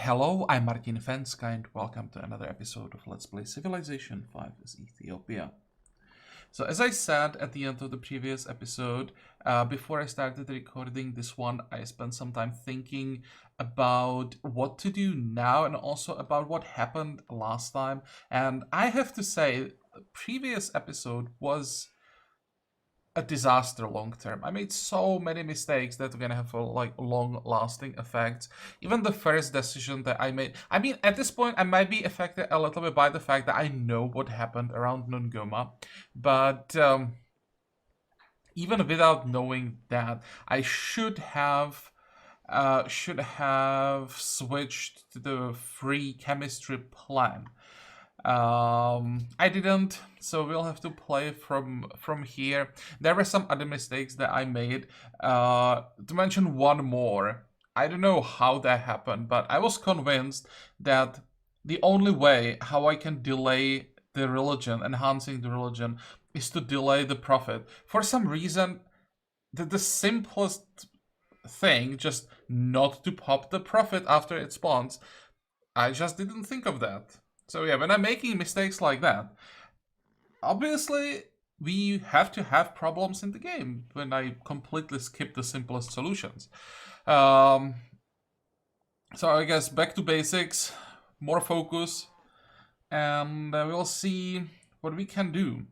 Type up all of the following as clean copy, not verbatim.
Hello, I'm Martin Fencka and welcome to another episode of Let's Play Civilization 5 is Ethiopia. So as I said at the end of the previous episode, before I started recording this one, I spent some time thinking about what to do now and also about what happened last time. And I have to say, the previous episode was a disaster long term. I made so many mistakes that are gonna have long lasting effects. Even the first decision that I made, I mean, at this point I might be affected a little bit by the fact that I know what happened around Nungoma, but even without knowing that, I should have switched to the free chemistry plan. I didn't, so we'll have to play from here. There were some other mistakes that I made. To mention one more, I don't know how that happened, but I was convinced that the only way how I can delay the religion, enhancing the religion, is to delay the profit. For some reason, the simplest thing, just not to pop the profit after it spawns, I just didn't think of that. So yeah, when I'm making mistakes like that, obviously we have to have problems in the game when I completely skip the simplest solutions. So I guess back to basics, more focus, and we'll see what we can do.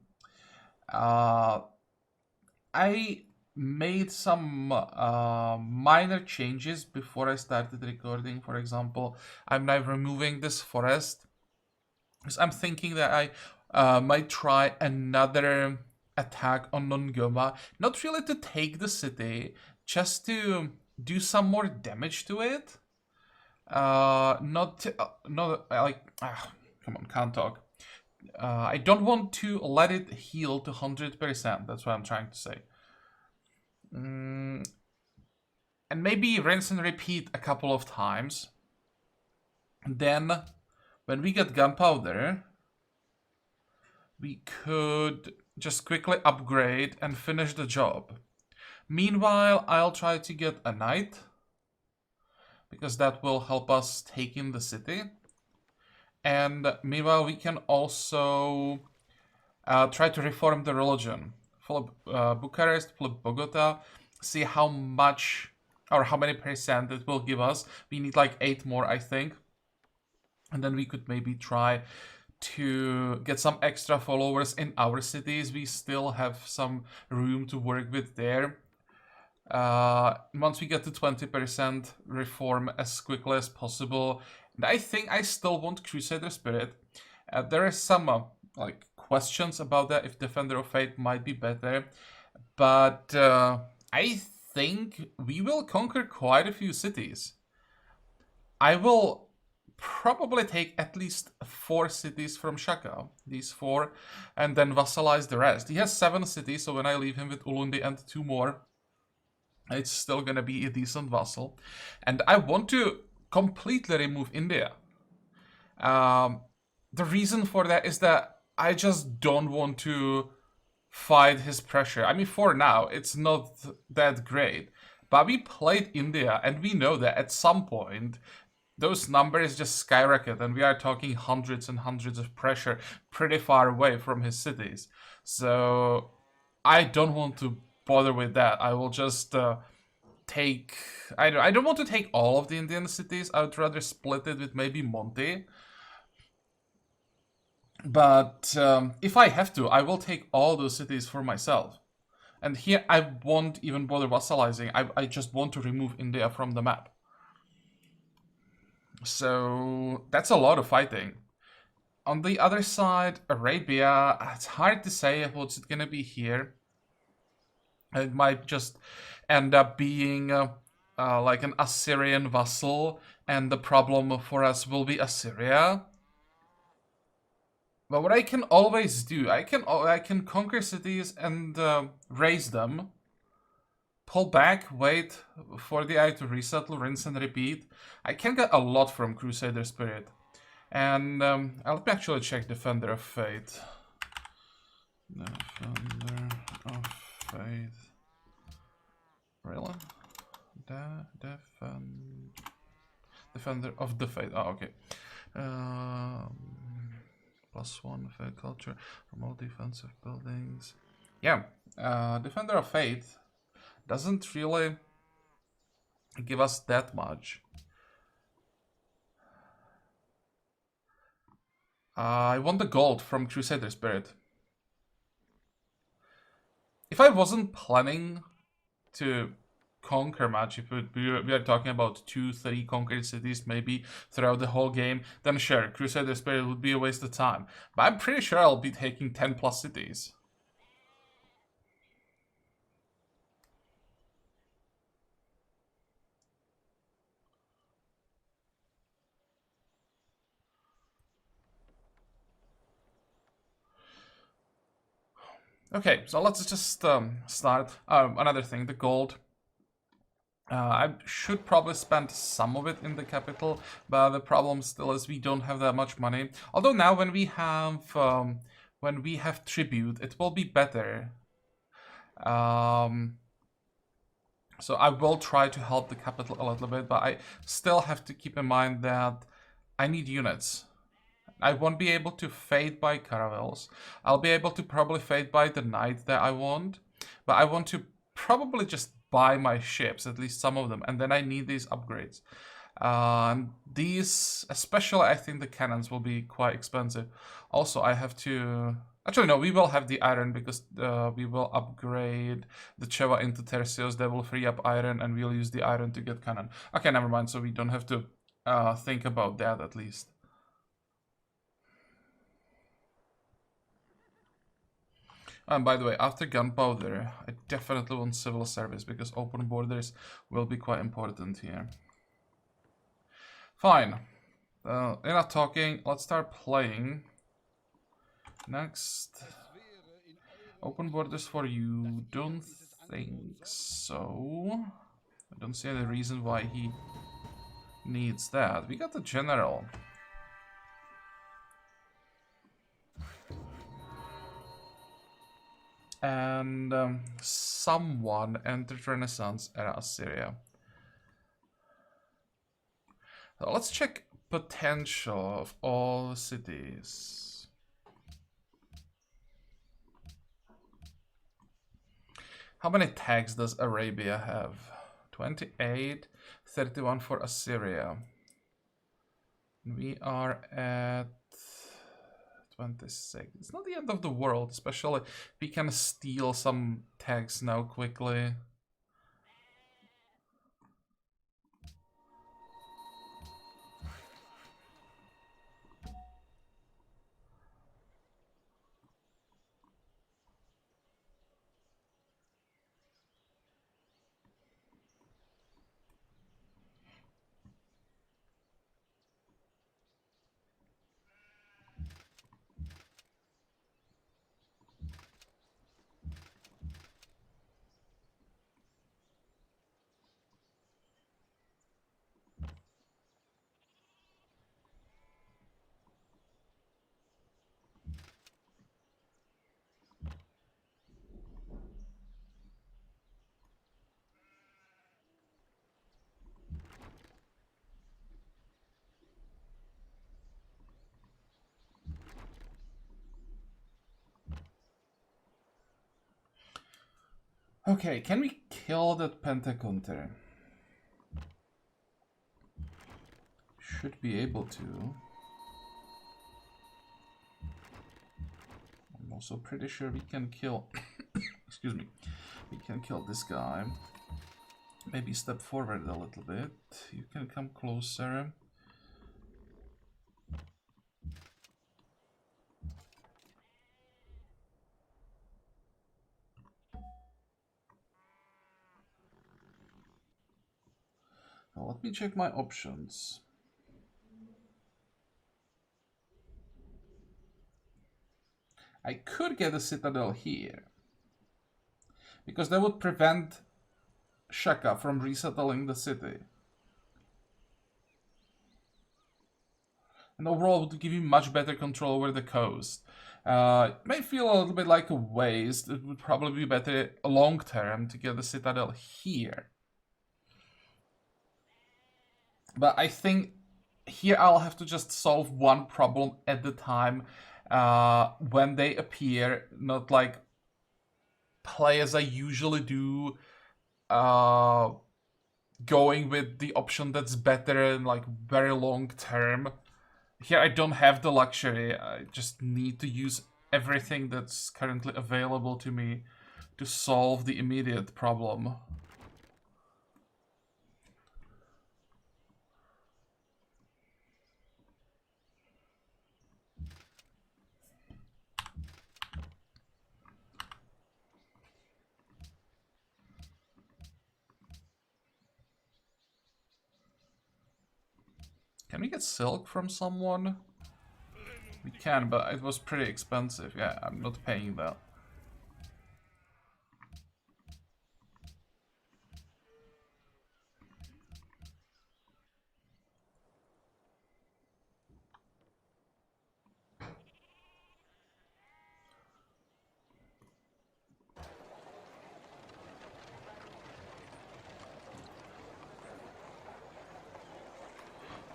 I made some minor changes before I started recording. For example, I'm now removing this forest. I'm thinking that I might try another attack on Nongoma, not really to take the city, just to do some more damage to it. Not come on, can't talk. I don't want to let it heal to 100%. That's what I'm trying to say. And maybe rinse and repeat a couple of times. And then, when we get gunpowder, we could just quickly upgrade and finish the job. Meanwhile, I'll try to get a knight, because that will help us take in the city. And meanwhile, we can also try to reform the religion. Flip Bucharest, flip Bogota, see how much or how many percent it will give us. We need like 8 more, I think. And then we could maybe try to get some extra followers in our cities. We still have some room to work with there. Once we get to 20%, reform as quickly as possible. And I think I still want Crusader Spirit. There are some questions about that, if Defender of Faith might be better. But I think we will conquer quite a few cities. I will probably take at least 4 cities from Shaka, these 4, and then vassalize the rest. He has 7 cities, so when I leave him with Ulundi and 2 more, it's still gonna be a decent vassal. And I want to completely remove India. The reason for that is that I just don't want to fight his pressure. I mean, for now, it's not that great. But we played India, and we know that at some point, those numbers just skyrocket, and we are talking hundreds and hundreds of pressure pretty far away from his cities. So I don't want to bother with that. I will just take... I don't want to take all of the Indian cities. I would rather split it with maybe Monte. But if I have to, I will take all those cities for myself. And here I won't even bother vassalizing. I just want to remove India from the map. So that's a lot of fighting. On the other side, Arabia, it's hard to say what's it gonna be here. It might just end up being like an Assyrian vassal, and the problem for us will be Assyria. But what I can always do, I can conquer cities and raise them, pull back, wait for the eye to resettle, rinse and repeat. I can get a lot from Crusader Spirit. And let me actually check Defender of Faith. Defender of Faith. Really? Defender of the Faith. Oh, okay. +1 Faith culture from all defensive buildings. Yeah, Defender of Faith doesn't really give us that much. I want the gold from Crusader Spirit. If I wasn't planning to conquer much, if we are talking about 2-3 conquered cities maybe throughout the whole game, then sure, Crusader Spirit would be a waste of time. But I'm pretty sure I'll be taking 10+ cities. Okay, so let's just start. Another thing, the gold. I should probably spend some of it in the capital, but the problem still is we don't have that much money. Although now when we have tribute, it will be better. So I will try to help the capital a little bit, but I still have to keep in mind that I need units. I won't be able to fade by caravels. I'll be able to probably fade by the knight that I want, but I want to probably just buy my ships, at least some of them, and then I need these upgrades. These, especially I think the cannons will be quite expensive. Also, I have to... Actually, no, we will have the iron because we will upgrade the Cheva into Tercios. That will free up iron and we'll use the iron to get cannon. Okay, never mind, so we don't have to think about that at least. And by the way, after gunpowder, I definitely want civil service because open borders will be quite important here. Fine. Enough talking. Let's start playing. Next. Open borders for you. Don't think so. I don't see any reason why he needs that. We got the general. And someone entered Renaissance era Assyria. So let's check potential of all the cities. How many tags does Arabia have? 28, 31 for Assyria. We are at 26. It's not the end of the world, especially we can steal some tags now quickly. Okay, can we kill that Pentacounter? Should be able to. I'm also pretty sure we can kill... Excuse me. We can kill this guy. Maybe step forward a little bit. You can come closer. Now let me check my options. I could get a citadel here, because that would prevent Shaka from resettling the city. And overall would give you much better control over the coast. It may feel a little bit like a waste. It would probably be better long term to get the citadel here. But I think here I'll have to just solve one problem at the time when they appear, not like play as I usually do, going with the option that's better in like very long term. Here I don't have the luxury. I just need to use everything that's currently available to me to solve the immediate problem. Can we get silk from someone? We can, but it was pretty expensive. Yeah, I'm not paying that.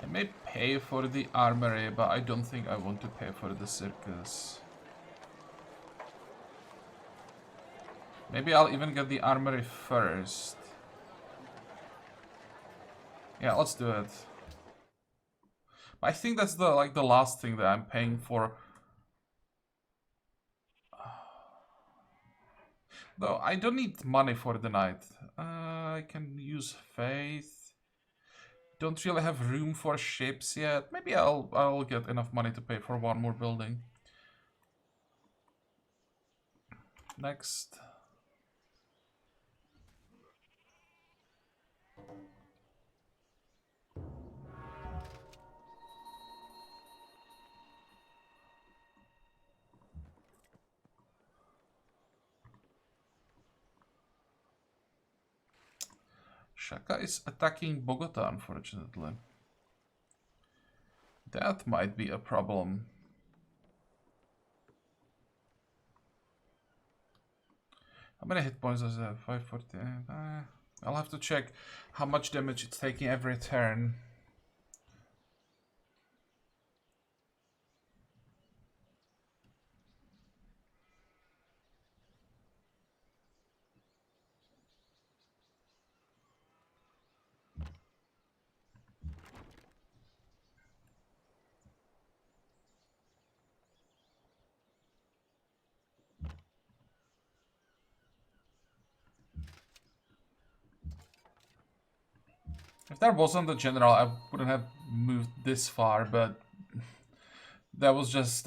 I may pay for the armory, but I don't think I want to pay for the circus. Maybe I'll even get the armory first. Yeah, let's do it. I think that's the last thing that I'm paying for. Though I don't need money for the night. I can use faith. Don't really have room for ships yet. Maybe I'll get enough money to pay for one more building. Next. Shaka is attacking Bogota, unfortunately. That might be a problem. How many hit points does it have? 540. I'll have to check how much damage it's taking every turn. If there wasn't a general, I wouldn't have moved this far, but that was just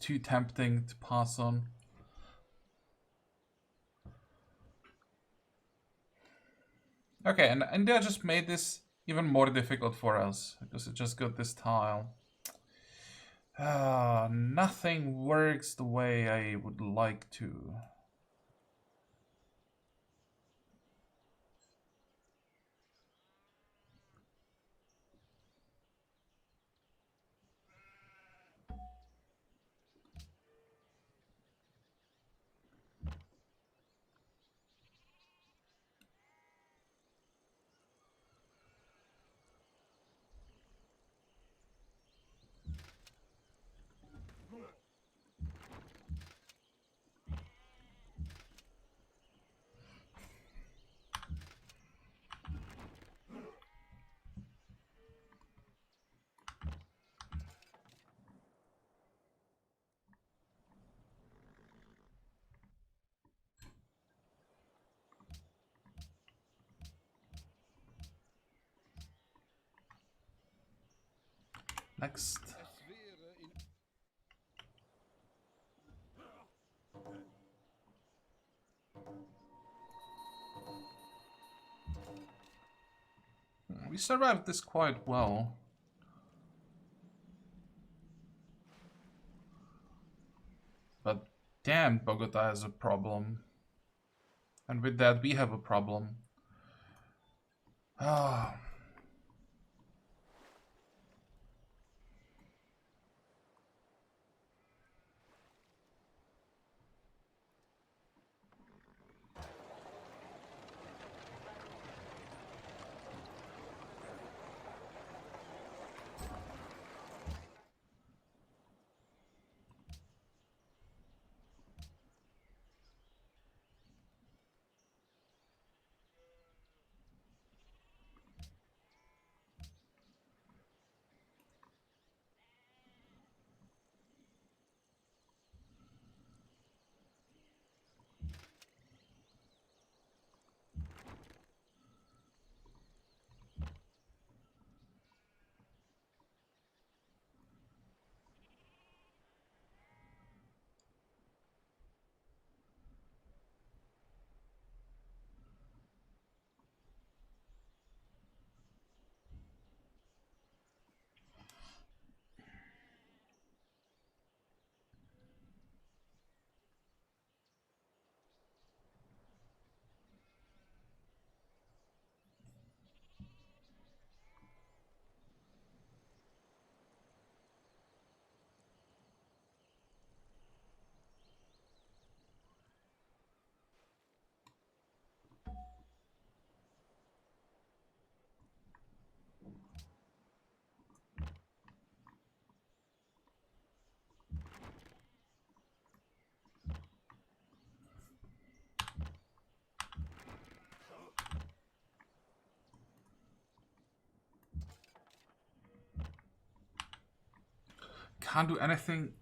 too tempting to pass on. Okay, and India just made this even more difficult for us because it just got this tile. Nothing works the way I would like to. Next. We survived this quite well. But damn, Bogota has a problem. And with that, we have a problem. Ah. can't do anything.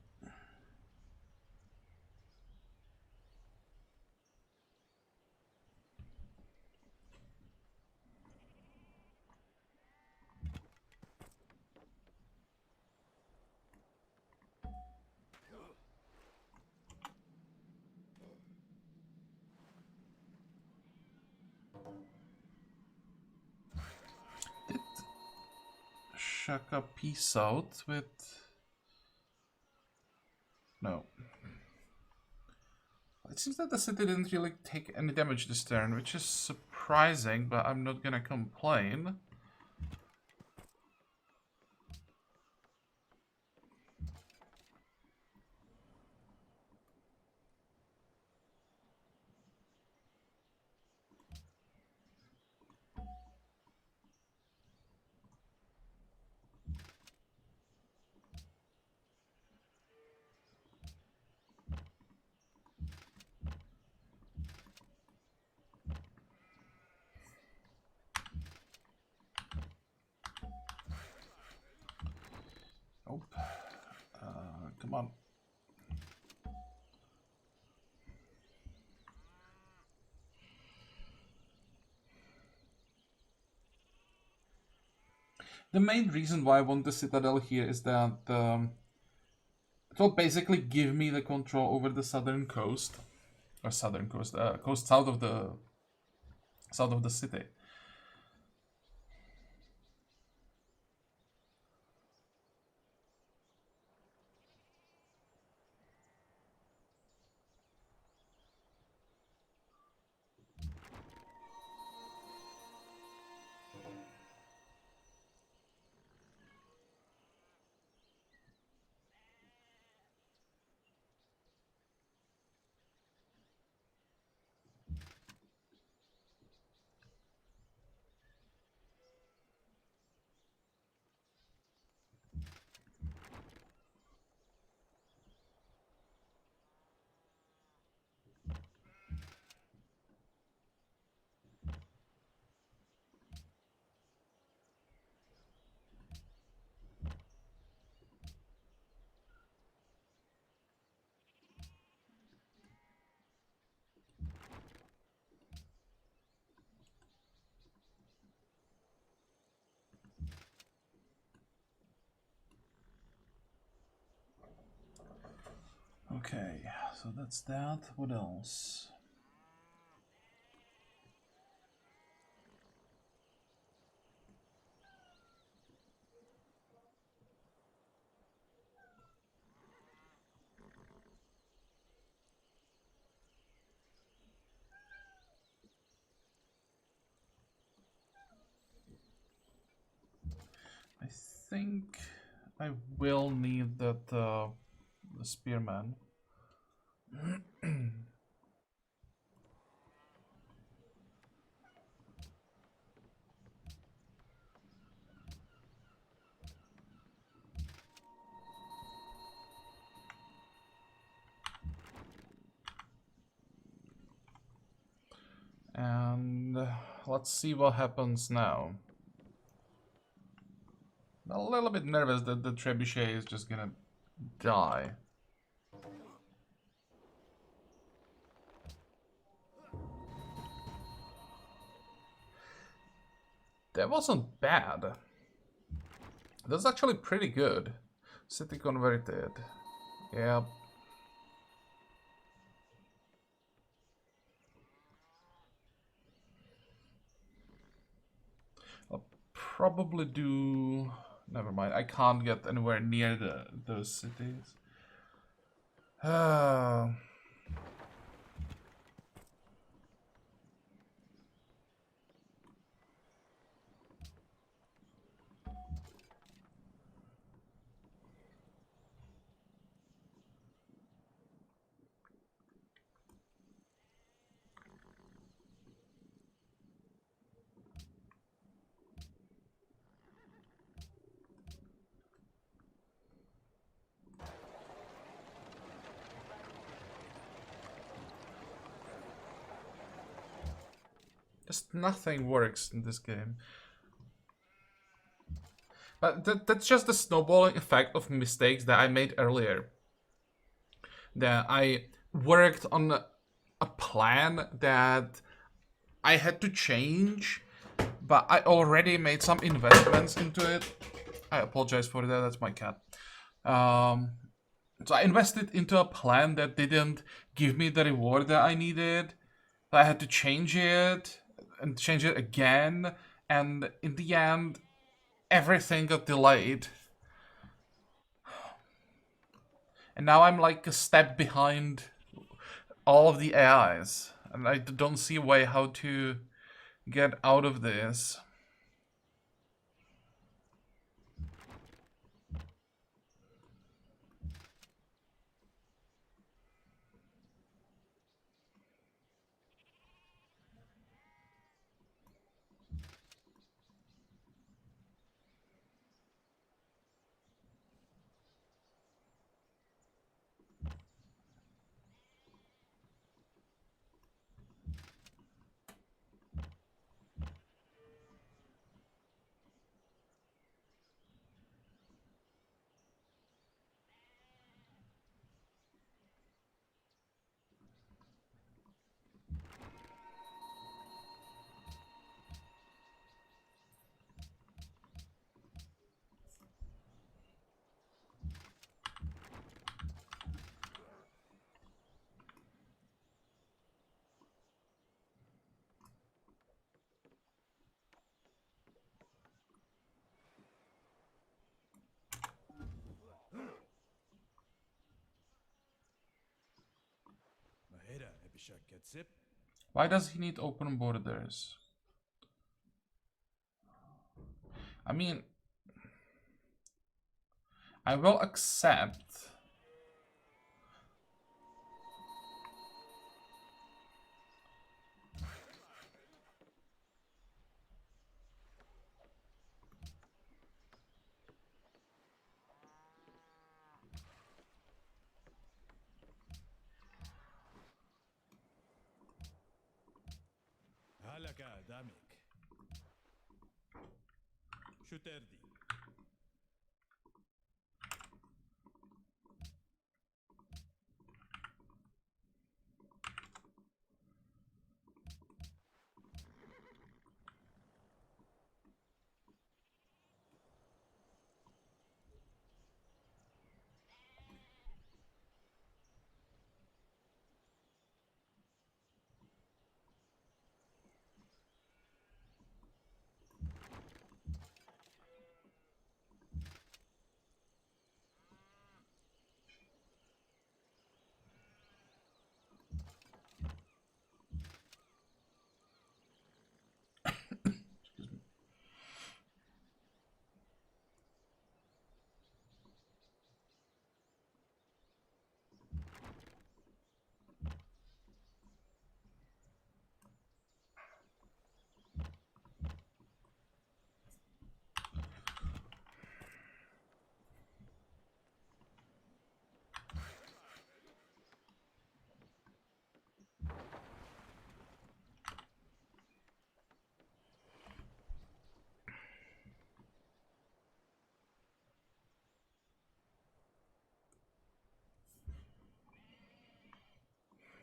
Did Shaka peace out with... No. It seems that the city didn't really take any damage this turn, which is surprising, but I'm not gonna complain. Nope. Come on. The main reason why I want the Citadel here is that it will basically give me the control over the southern coast, or southern coast, coast south of the city. Okay, so that's that. What else? I think I will need that the spearman. And let's see what happens now. I'm a little bit nervous that the trebuchet is just gonna die. That wasn't bad. That's actually pretty good. City converted. Yep. I'll probably do... Never mind, I can't get anywhere near those cities. Just nothing works in this game. But that's just the snowballing effect of mistakes that I made earlier. That I worked on a plan that I had to change, but I already made some investments into it. I apologize for that. That's my cat. Um, so I invested into a plan that didn't give me the reward that I needed. I had to change it and change it again, and in the end, everything got delayed. And now I'm like a step behind all of the AIs, and I don't see a way how to get out of this. Why does he need open borders? I mean, I will accept.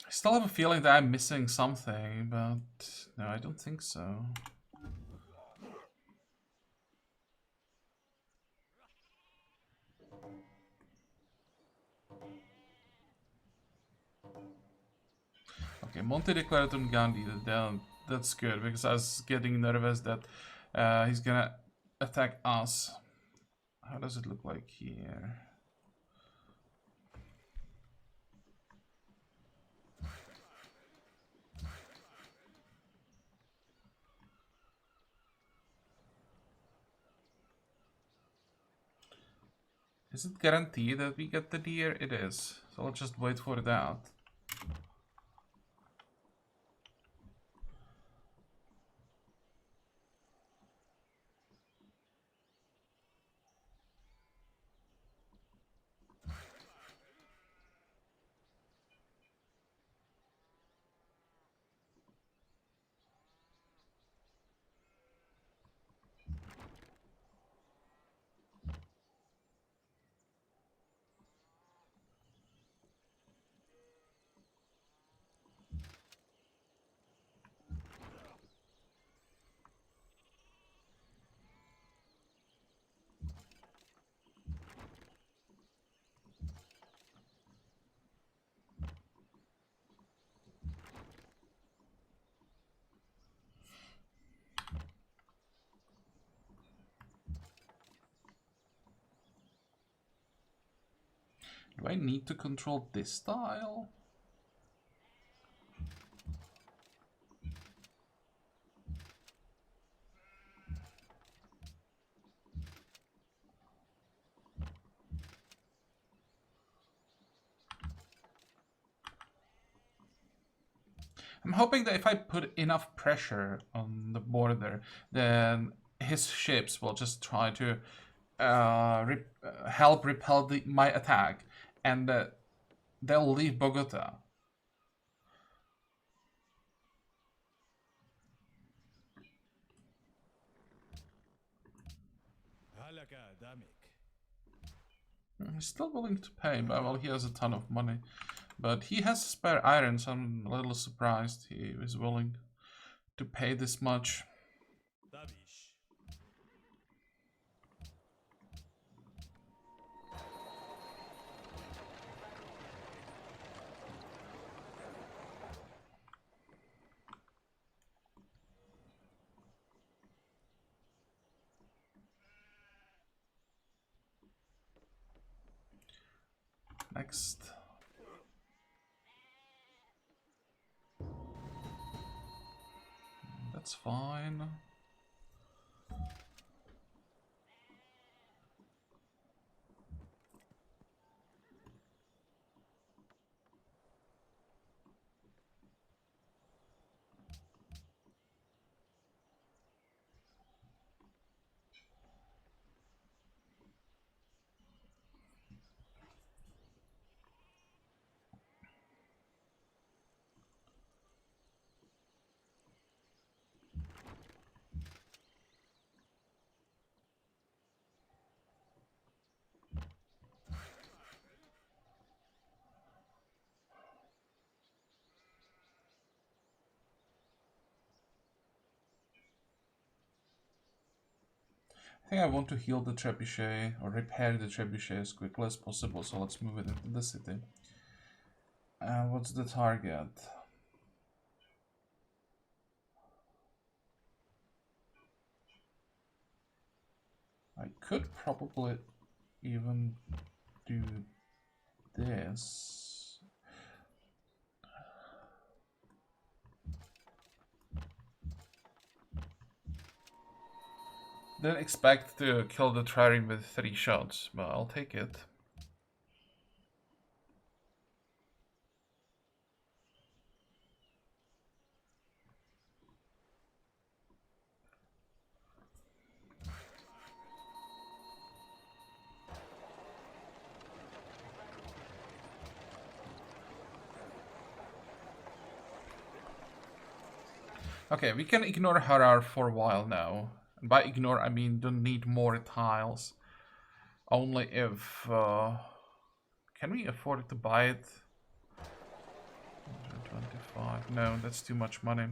I still have a feeling that I'm missing something, but no, I don't think so. Okay, Monte declared on Gandhi. That's good, because I was getting nervous that he's gonna attack us. How does it look like here? Is it guaranteed that we get the deer? It is. So I'll just wait for that. Do I need to control this tile? I'm hoping that if I put enough pressure on the border, then his ships will just try to help repel my attack, and they'll leave Bogota. He's still willing to pay, but well, he has a ton of money. But he has spare iron, so I'm a little surprised he is willing to pay this much. Next. That's fine. I think I want to heal the trebuchet or repair the trebuchet as quickly as possible, so let's move it into the city. What's the target? I could probably even do this. Didn't expect to kill the trireme with 3 shots, but I'll take it. Okay, we can ignore Harar for a while now. And by ignore, I mean don't need more tiles. Only if... can we afford to buy it? 125. No, that's too much money.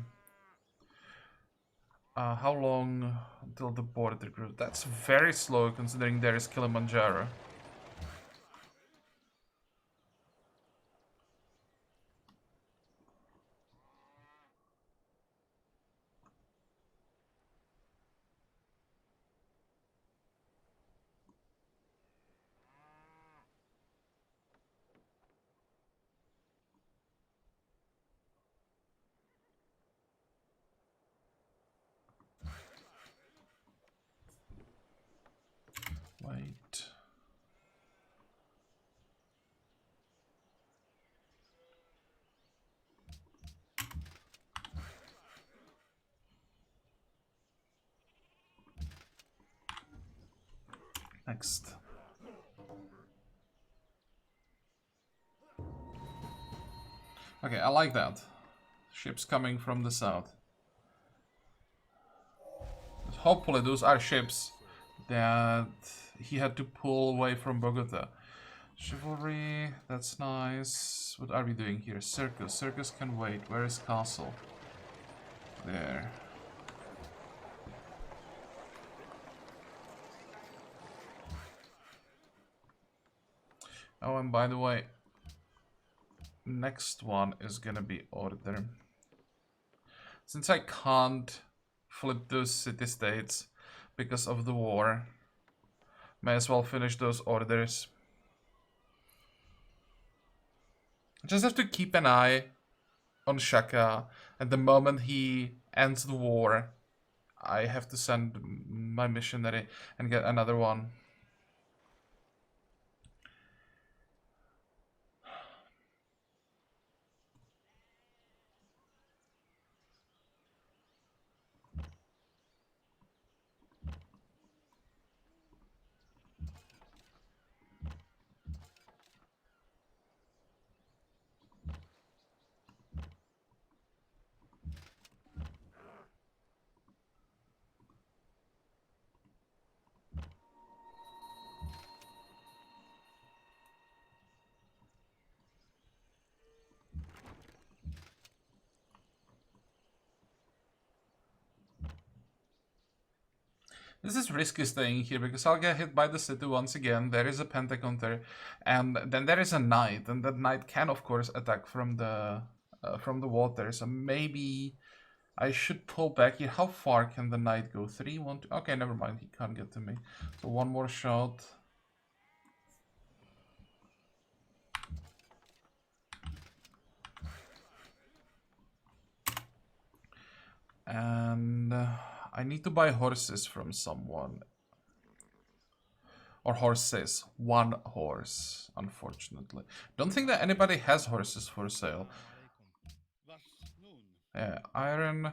How long until the border grows? That's very slow considering there is Kilimanjaro. Wait. Next. Okay, I like that. Ships coming from the south. Hopefully those are ships that he had to pull away from Bogota. Chivalry, that's nice. What are we doing here? Circus. Circus can wait. Where is castle? There. Oh, and by the way, next one is gonna be order. Since I can't flip those city-states because of the war, may as well finish those orders. Just have to keep an eye on Shaka. At the moment he ends the war, I have to send my missionary and get another one. This is risky staying here because I'll get hit by the city once again. There is a pentacounter, and then there is a knight, and that knight can, of course, attack from the water. So maybe I should pull back here. How far can the knight go? 3, 1, 2. Okay, never mind. He can't get to me. So one more shot. And I need to buy horses from someone. Or horses. One horse, unfortunately. Don't think that anybody has horses for sale. Yeah, iron.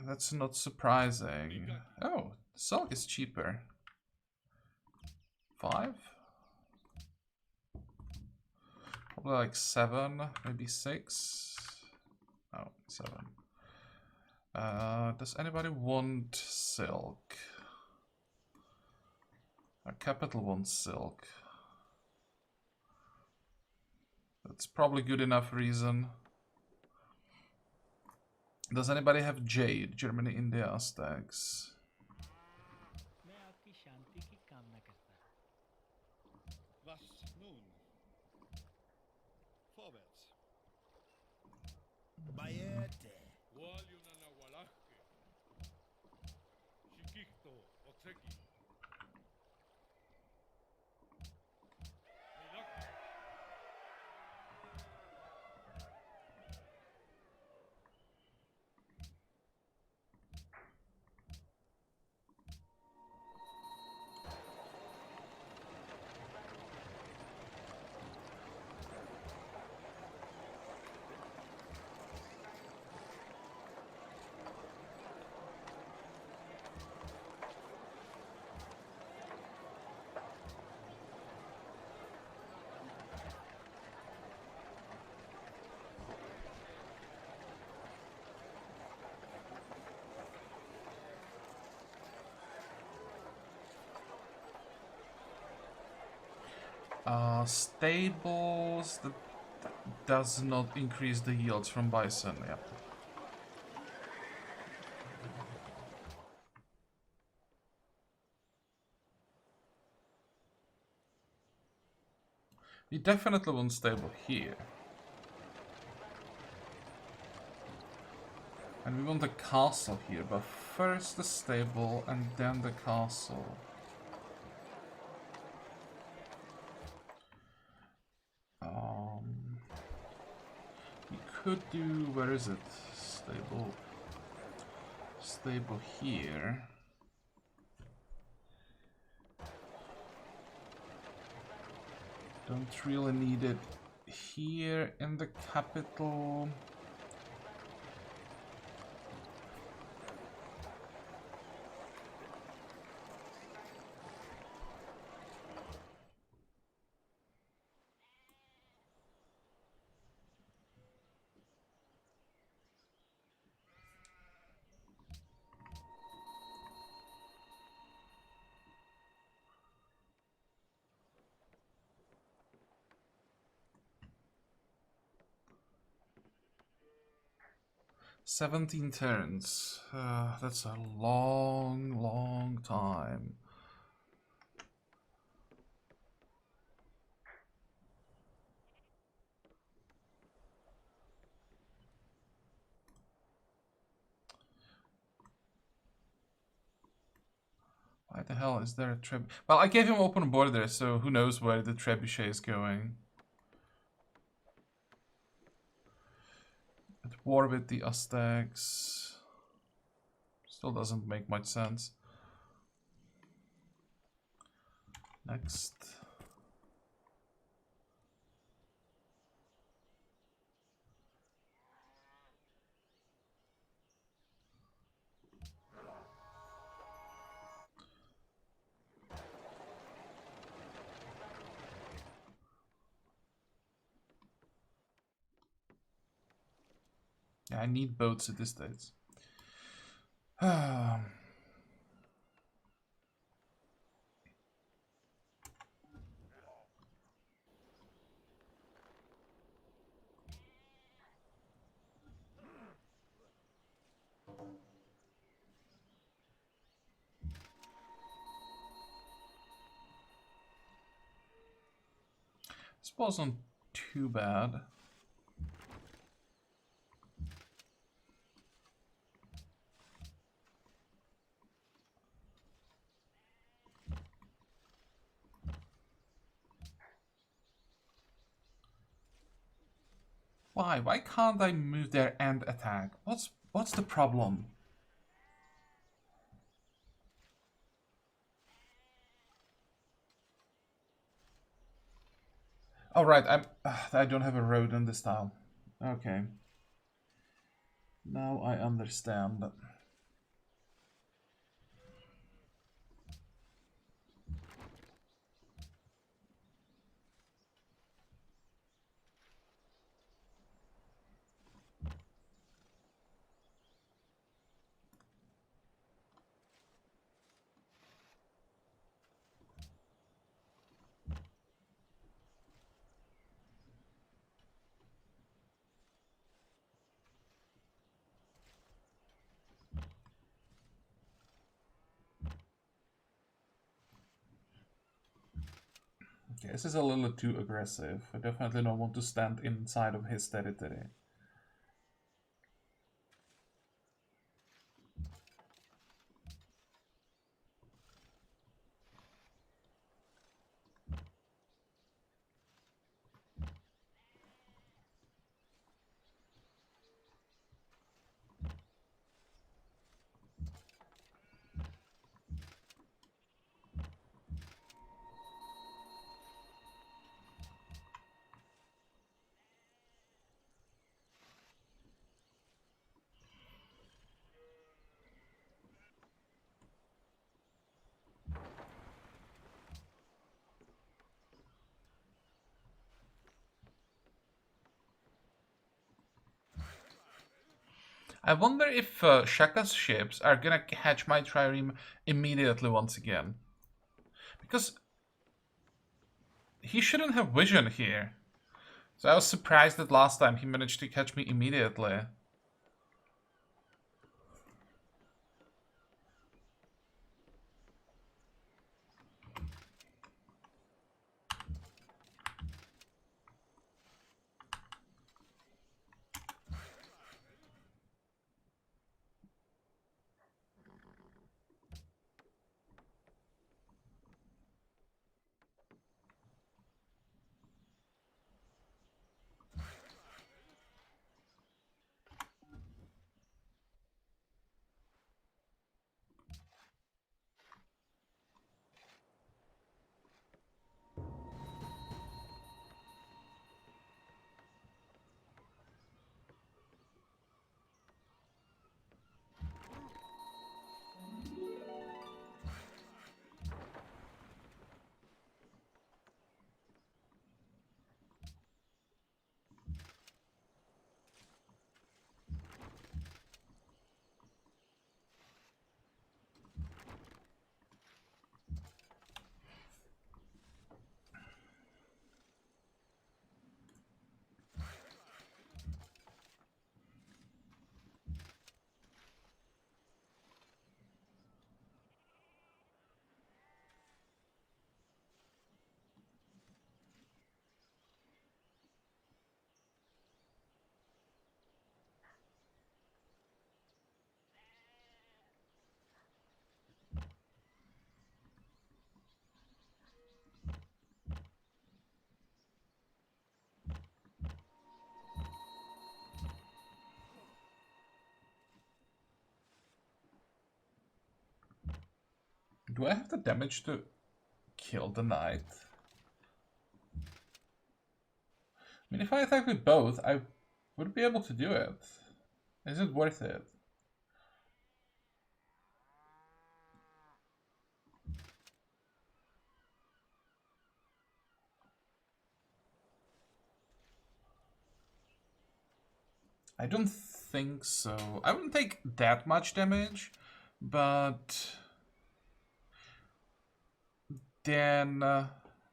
That's not surprising. Oh, silk is cheaper. 5? Probably like 7, maybe 6. Oh, 7. Does anybody want silk? Our capital wants silk. That's probably good enough reason. Does anybody have jade? Germany, India, Aztecs. Stables, that does not increase the yields from bison, yeah. We definitely want stable here. And we want the castle here, but first the stable and then the castle. We could do, where is it? Stable here. Don't really need it here in the capital. "17 turns. That's a long time. Why the hell is there a trebuchet? Well, I gave him open border, so who knows where the trebuchet is going. at war with the Aztecs. Still doesn't make much sense. Next. Yeah, I need boats at this stage. This wasn't too bad. Why? Why can't I move there and attack? What's the problem? Oh right, I don't have a road in this town. Okay. Now I understand. Okay, this is a little too aggressive. I definitely don't want to stand inside of his territory. I wonder if Shaka's ships are gonna catch my trireme immediately once again. Because he shouldn't have vision here. So I was surprised that last time he managed to catch me immediately. Do I have the damage to kill the knight? I mean, if I attack with both, I would be able to do it. Is it worth it? I don't think so. I wouldn't take that much damage, but then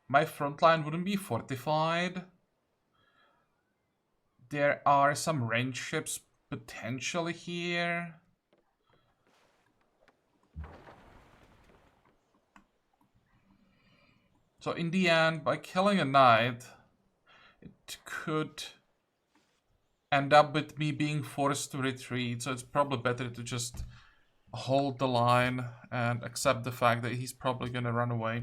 my front line wouldn't be fortified. There are some range ships potentially here. So in the end, by killing a knight, it could end up with me being forced to retreat. So it's probably better to just hold the line and accept the fact that he's probably gonna run away.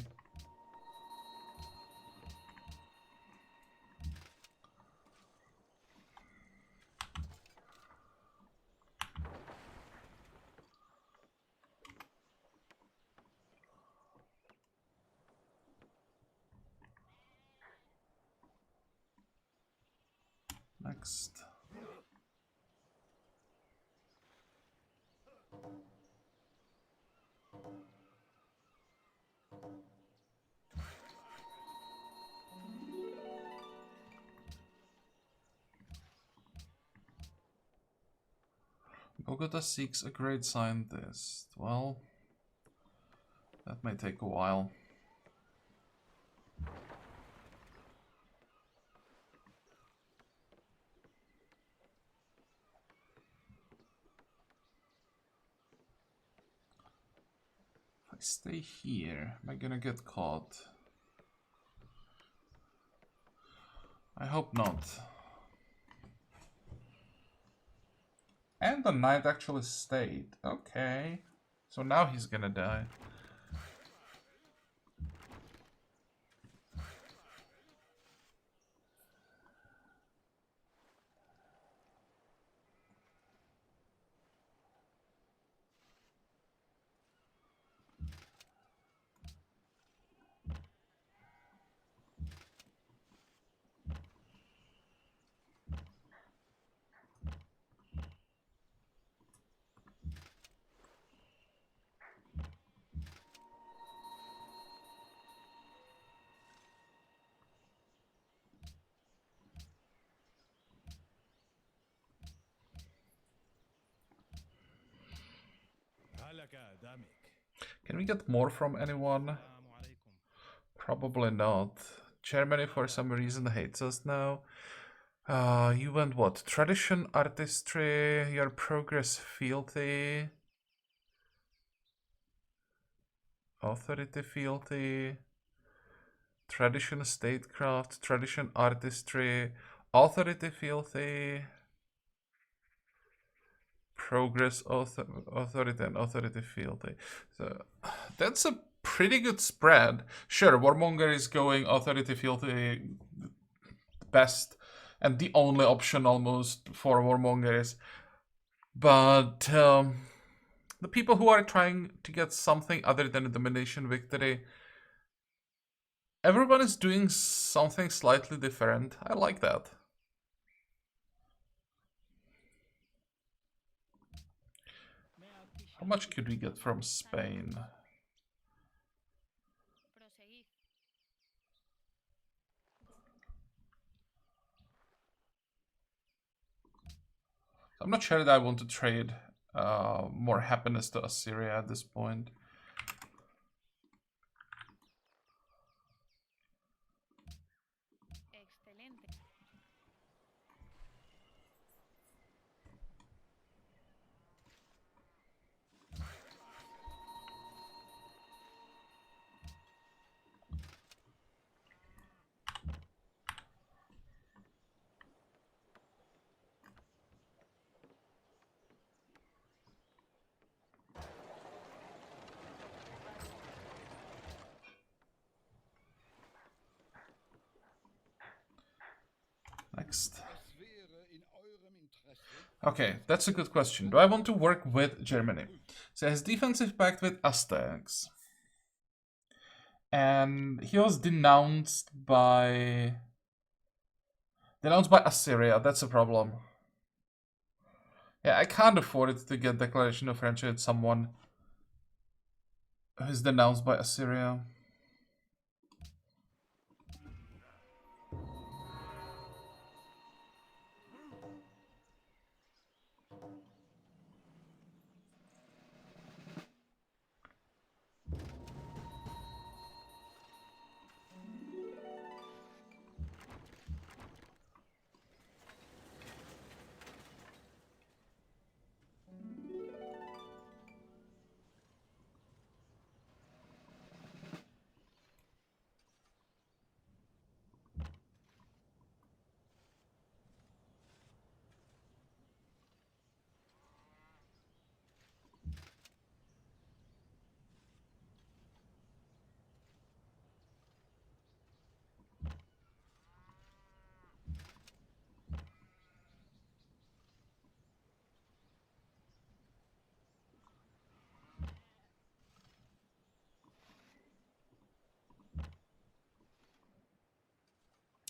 Next. Bogota seeks a great scientist. Well, that may take a while. If I stay here, am I gonna get caught? I hope not. And the knight actually stayed. Okay. So now he's gonna die. Can we get more from anyone? Probably not. Germany for some reason hates us now. You went what? Tradition, artistry, your progress fealty. Authority fealty. Tradition statecraft, tradition artistry, authority fealty. Progress, authority, and authority fealty. So that's a pretty good spread. Sure, Warmonger is going authority fealty best and the only option almost for Warmongers. But the people who are trying to get something other than a domination victory, everyone is doing something slightly different. I like that. How much could we get from Spain? I'm not sure that I want to trade more happiness to Assyria at this point. Next. Okay, that's a good question. Do I want to work with Germany? So it has defensive pact with Aztecs. And he was denounced by Assyria. That's a problem. Yeah, I can't afford it to get declaration of friendship with someone who's denounced by Assyria.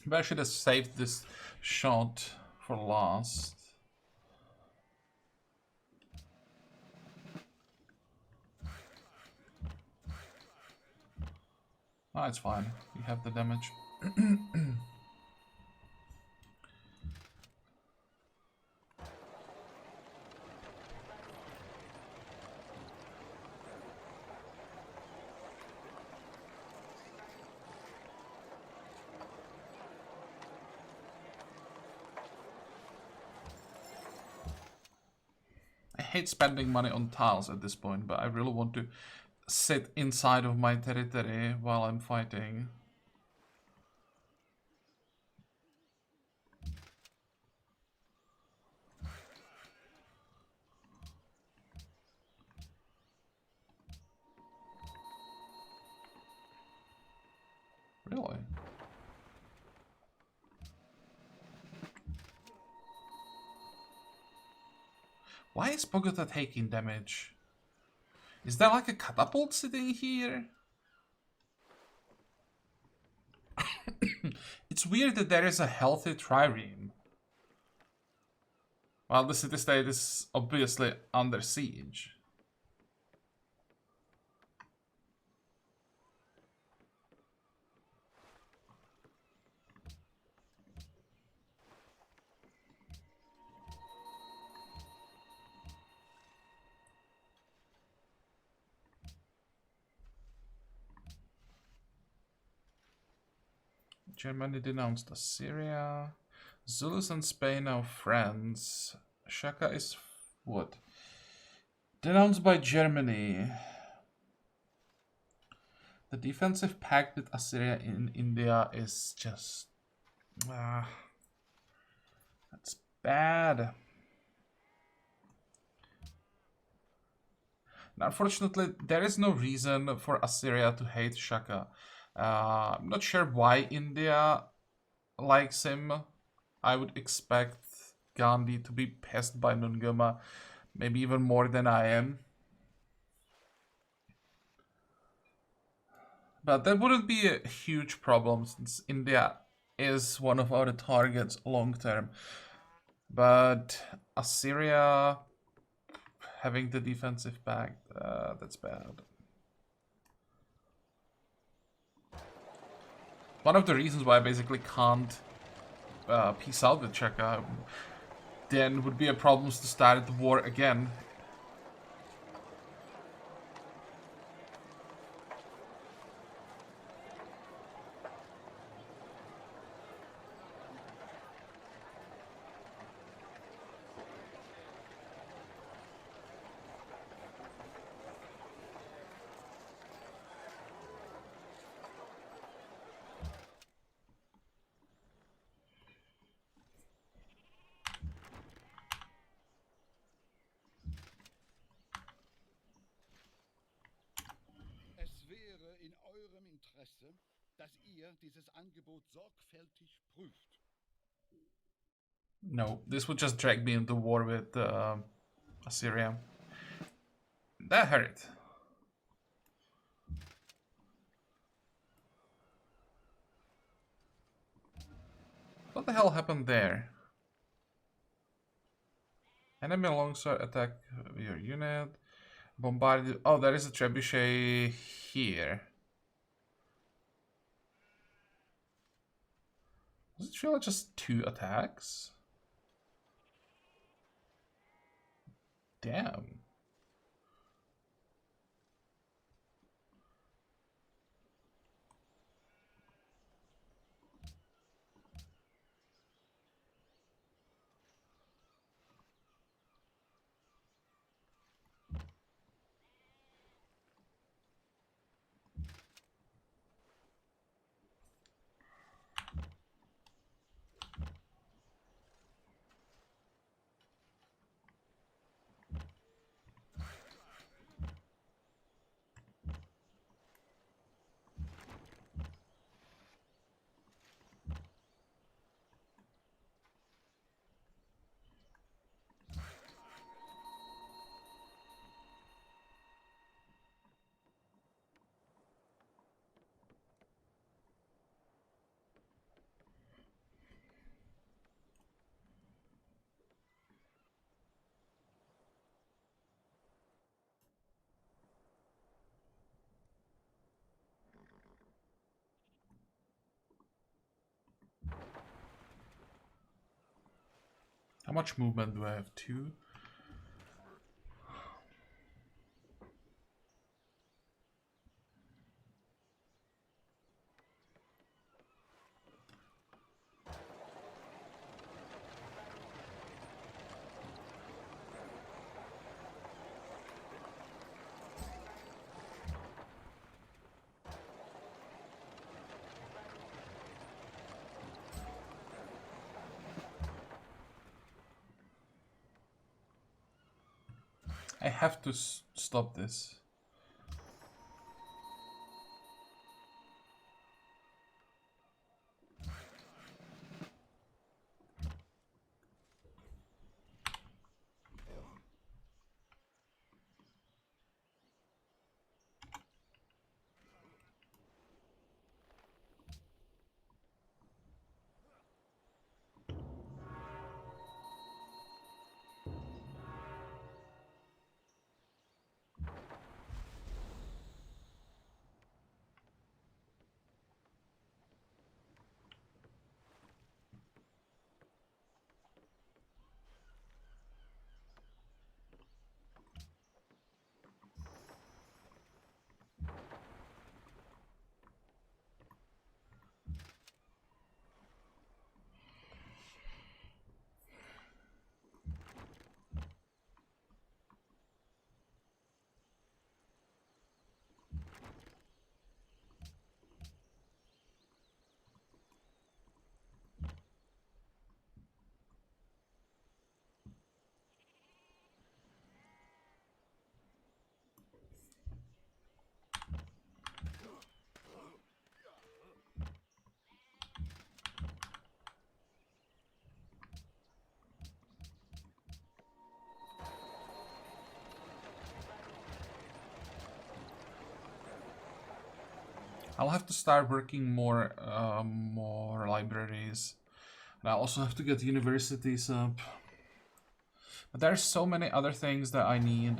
But I should have saved this shot for last. Oh, it's fine. We have the damage. I hate spending money on tiles at this point, but I really want to sit inside of my territory while I'm fighting. Really? Why is Bogota taking damage? Is there like a catapult sitting here? It's weird that there is a healthy trireme. Well, the city state is obviously under siege. Germany denounced Assyria. Zulus and Spain are friends. Shaka is what? Denounced by Germany. The defensive pact with Assyria in India is just... that's bad. Now, unfortunately, there is no reason for Assyria to hate Shaka. I'm not sure why India likes him. I would expect Gandhi to be pissed by Nungama, maybe even more than I am. But that wouldn't be a huge problem since India is one of our targets long term. But Assyria having the defensive pact, that's bad. One of the reasons why I basically can't peace out with Cheka then would be a problem to start the war again. No, this would just drag me into war with Assyria. That hurt. What the hell happened there? Enemy alongside attack your unit. Bombarded. Oh, there is a trebuchet here. Does it feel like just 2 attacks? Damn. How much movement do I have? 2? I have to stop this. I'll have to start working more libraries. And I also have to get universities up. But there's so many other things that I need.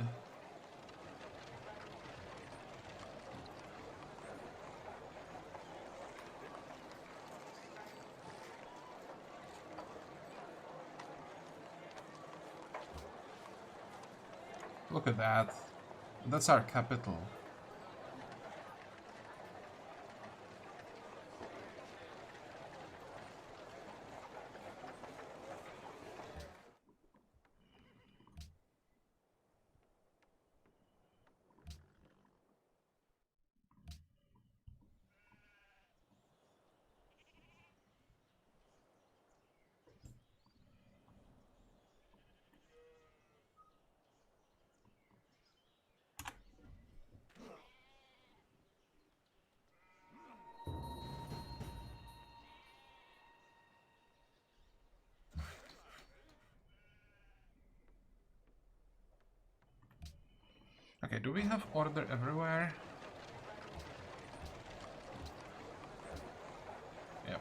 Look at that. That's our capital. Okay, do we have order everywhere? Yep.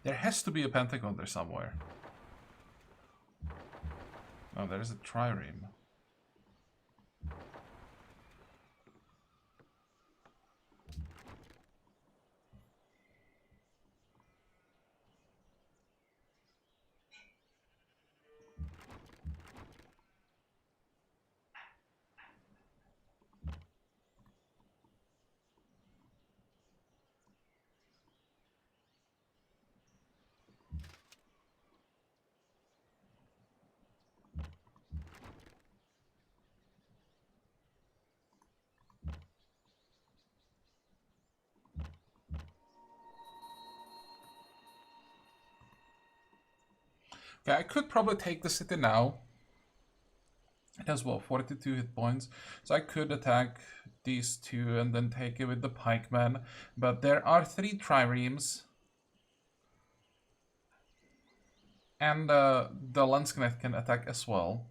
There has to be a pentagon there somewhere. Oh, there's a trireme. Okay, I could probably take the city now. It has, well, 42 hit points. So I could attack these two and then take it with the pikemen. But there are 3 triremes. And the Lansknecht can attack as well.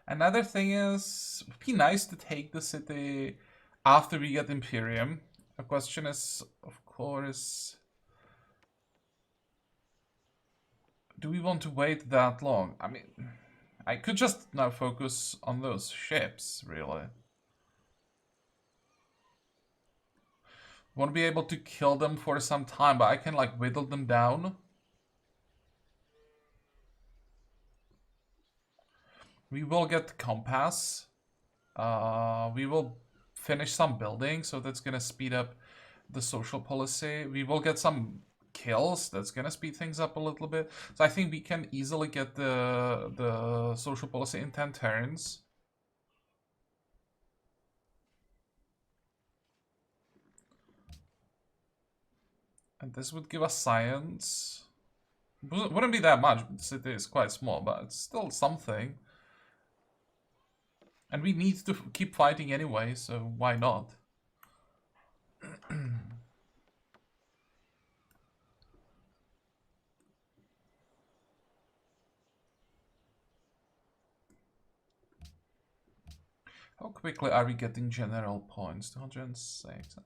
Another thing is, it would be nice to take the city after we get Imperium. The question is, of course, do we want to wait that long? I mean, I could just now focus on those ships, really. Won't be able to kill them for some time, but I can, like, whittle them down. We will get Compass. We will finish some building, so that's gonna speed up the social policy. We will get some kills, that's gonna speed things up a little bit. So I think we can easily get the social policy in 10 turns. And this would give us science. Wouldn't be that much, the city is quite small, but it's still something. And we need to keep fighting anyway, so why not? How quickly are we getting general points? 206.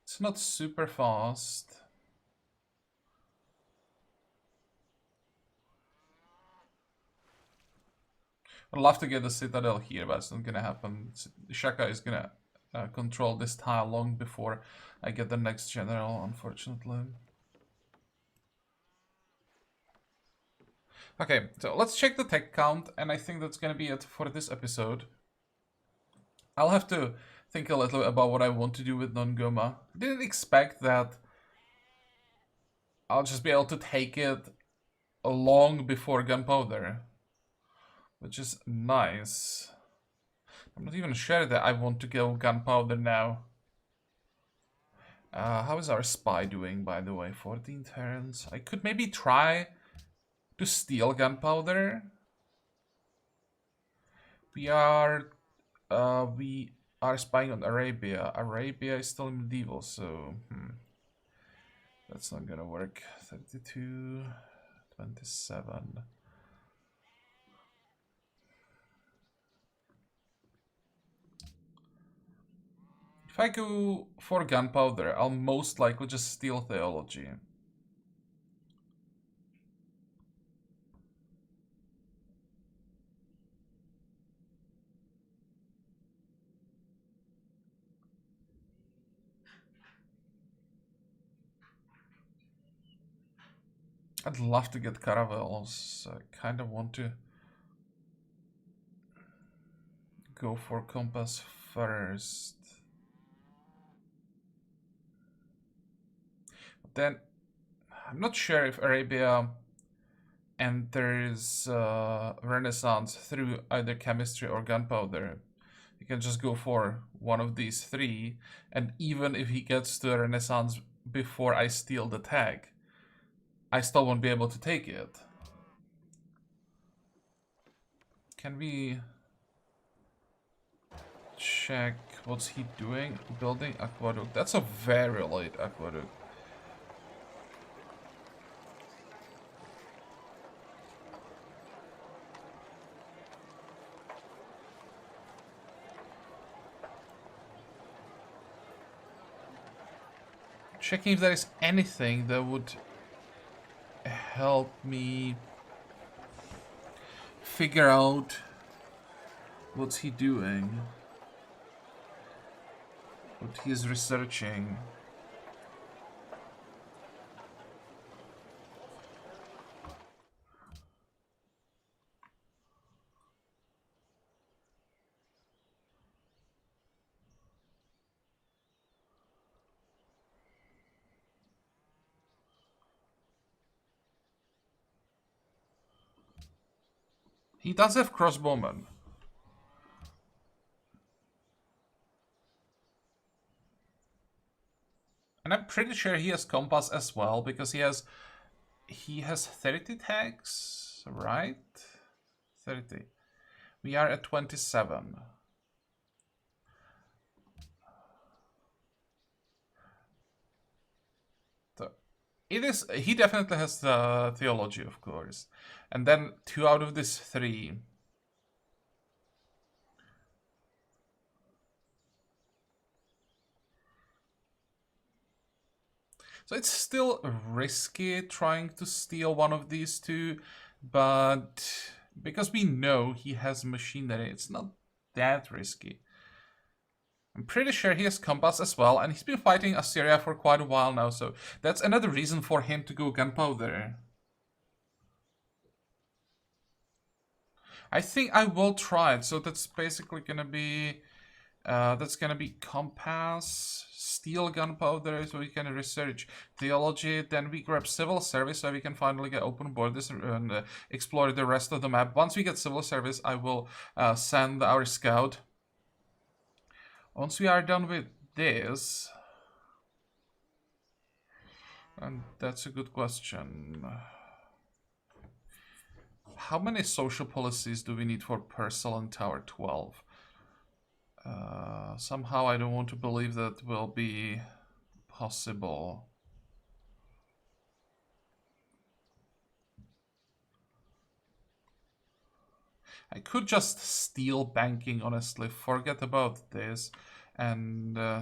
It's not super fast. I'd love to get the Citadel here, but it's not gonna happen. Shaka is gonna control this tile long before I get the next general, unfortunately. Okay, so let's check the tech count, and I think that's gonna be it for this episode. I'll have to think a little about what I want to do with Non-Goma. I didn't expect that I'll just be able to take it long before Gunpowder, which is nice. I'm not even sure that I want to go Gunpowder now. How is our spy doing, by the way? 14 turns. I could maybe try to steal Gunpowder. We are spying on Arabia. Arabia is still medieval, so that's not gonna work. 32, 27. If I go for Gunpowder, I'll most likely just steal Theology. I'd love to get Caravels. I kind of want to go for Compass first. But then, I'm not sure if Arabia enters Renaissance through either chemistry or gunpowder. You can just go for one of these 3, and even if he gets to Renaissance before I steal the tag, I still won't be able to take it. Can we check what's he doing? Building aqueduct. That's a very late aqueduct. Checking if there is anything that would help me figure out what's he doing, what he is researching. He does have crossbowmen. And I'm pretty sure he has compass as well, because he has 30 tags, right? 30. We are at 27. So he definitely has the theology, of course. And then 2 out of this 3. So it's still risky trying to steal one of these 2, but because we know he has machinery, it's not that risky. I'm pretty sure he has compass as well, and he's been fighting Assyria for quite a while now, so that's another reason for him to go gunpowder. I think I will try it, so that's basically gonna be compass, steel, gunpowder, so we can research theology. Then we grab civil service, so we can finally get open borders and explore the rest of the map. Once we get civil service, I will send our scout. Once we are done with this, and that's a good question. How many social policies do we need for Purcell and Tower 12? Somehow I don't want to believe that will be possible. I could just steal banking, honestly. Forget about this. And 3,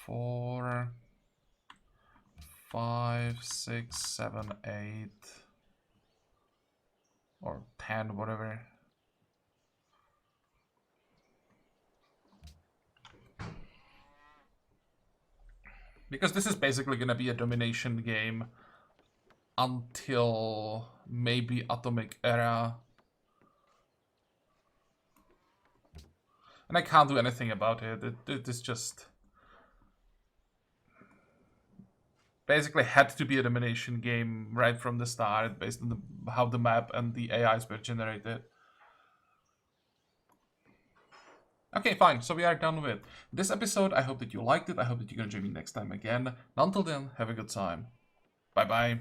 4, 5, 6, 7, 8, or 10, whatever. Because this is basically gonna be a domination game until maybe Atomic Era. And I can't do anything about it. It is just basically had to be a domination game right from the start, based on how the map and the AIs were generated. Okay, fine. So we are done with this episode. I hope that you liked it. I hope that you're gonna join me next time again. Until then, have a good time. Bye bye.